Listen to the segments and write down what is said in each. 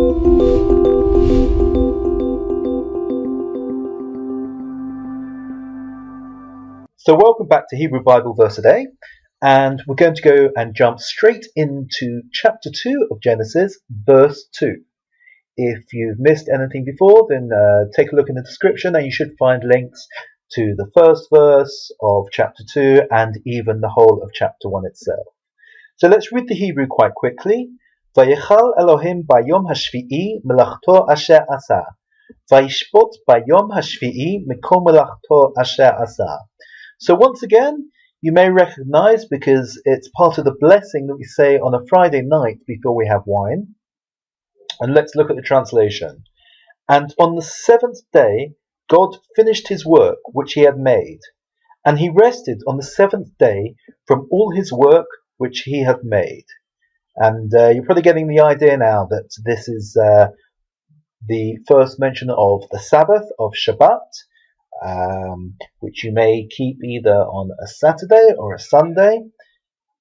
So welcome back to Hebrew Bible Verse a Day, and we're going to go and jump straight into chapter 2 of Genesis, verse 2. If you've missed anything before, then take a look in the description and you should find links to the first verse of chapter 2 and even the whole of chapter 1 itself. So let's read the Hebrew quite quickly. Vayechal Elohim bayom hashvi'i melachto asher asa. Vayishpot bayom hashvi'i mikol melachto asher asa. So once again, you may recognize, because it's part of the blessing that we say on a Friday night before we have wine. And let's look at the translation. And on the seventh day, God finished his work which he had made, and he rested on the seventh day from all his work which he had made. And you're probably getting the idea now that this is the first mention of the Sabbath, of Shabbat, which you may keep either on a Saturday or a Sunday.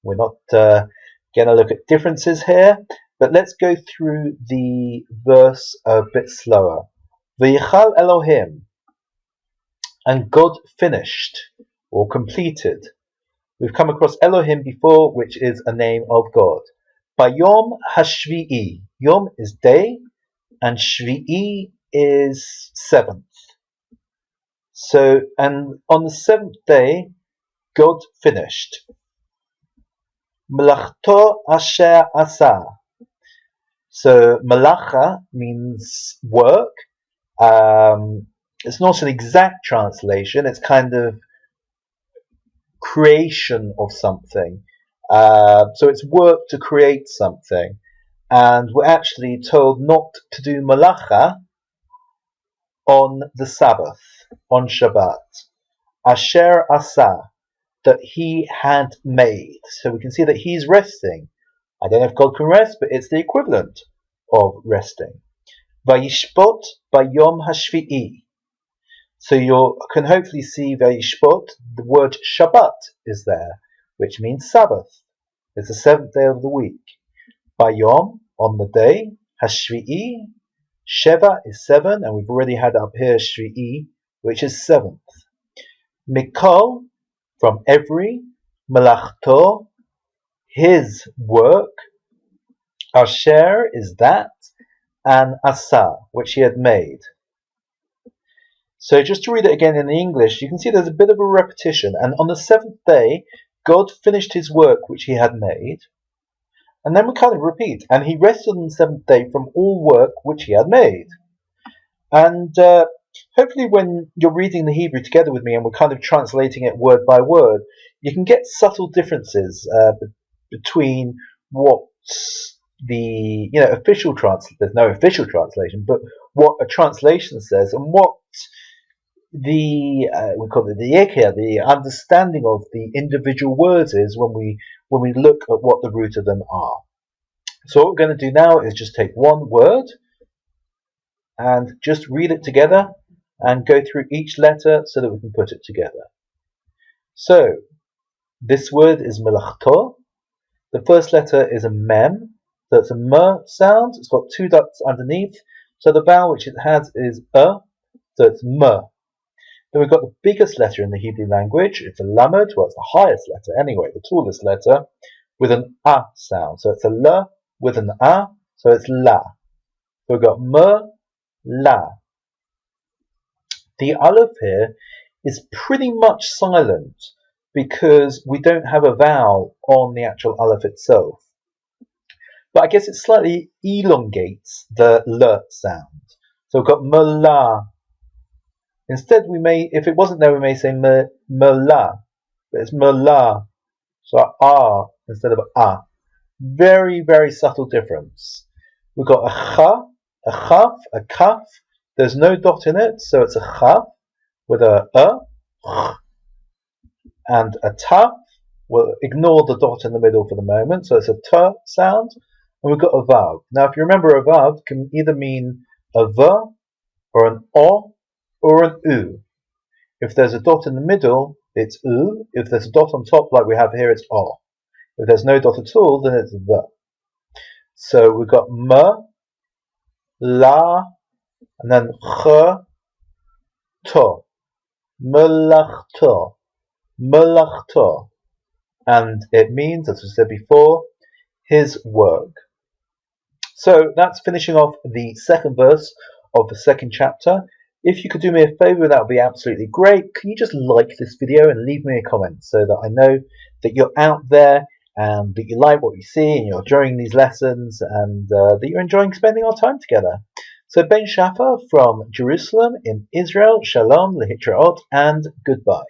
We're not going to look at differences here, but let's go through the verse a bit slower. V'yichal Elohim, and God finished or completed. We've come across Elohim before, which is a name of God. Bayom hashvi'i. Yom is day, and shvi'i is seventh. So, and on the seventh day, God finished. Malachto asher asa. So, malacha means work. It's not an exact translation. It's kind of creation of something. So it's work to create something. And we're actually told not to do malacha on the Sabbath, on Shabbat. Asher asa, that he had made. So we can see that he's resting. I don't know if God can rest, but it's the equivalent of resting. Vayishpot bayom hashvi'i. So you can hopefully see Vayishpot, the word Shabbat is there, which means Sabbath. It's the seventh day of the week. Bayom, on the day. Hashvi'i, Sheva is seven, and we've already had up here Shvi'i, which is seventh. Mikol, from every. Malachto, his work. Asher is that, and Asa, which he had made. So just to read it again in the English, you can see there's a bit of a repetition. And on the seventh day, God finished his work which he had made. And then we kind of repeat. And he rested on the seventh day from all work which he had made. And hopefully when you're reading the Hebrew together with me and we're kind of translating it word by word, you can get subtle differences between what the official translation, there's no official translation, but what a translation says and what we call it the ikea, the understanding of the individual words is when we look at what the root of them are. So what we're going to do now is just take one word and just read it together and go through each letter so that we can put it together. So this word is melachto. The first letter is a mem, so it's a m sound. It's got two dots underneath. So the vowel which it has is so it's m. Then we've got the biggest letter in the Hebrew language. It's a lamed, well, it's the highest letter anyway, the tallest letter, with an a sound. So it's a l with an a, so it's la. So we've got m, la. The aleph here is pretty much silent because we don't have a vowel on the actual aleph itself. But I guess it slightly elongates the l sound. So we've got m-la. Instead, we may, if it wasn't there, we may say m-la, but it's m-la. So a instead of a. Very, very subtle difference. We've got a cha, a chaf, a kaf. There's no dot in it, so it's a chaf with a and a taf. We'll ignore the dot in the middle for the moment, so it's a t sound. And we've got a vav. Now, if you remember, a vav can either mean a v or an o or an u. If there's a dot in the middle, it's u. If there's a dot on top, like we have here, it's o. If there's no dot at all, then it's v. So we've got m, la, and then ch, to, malachto, malachto. And it means, as we said before, his work. So that's finishing off the second verse of the second chapter. If you could do me a favour, that would be absolutely great. Can you just like this video and leave me a comment so that I know that you're out there and that you like what you see and you're enjoying these lessons and that you're enjoying spending our time together. So Ben Shaffer from Jerusalem in Israel, Shalom, Lehitraot, and goodbye.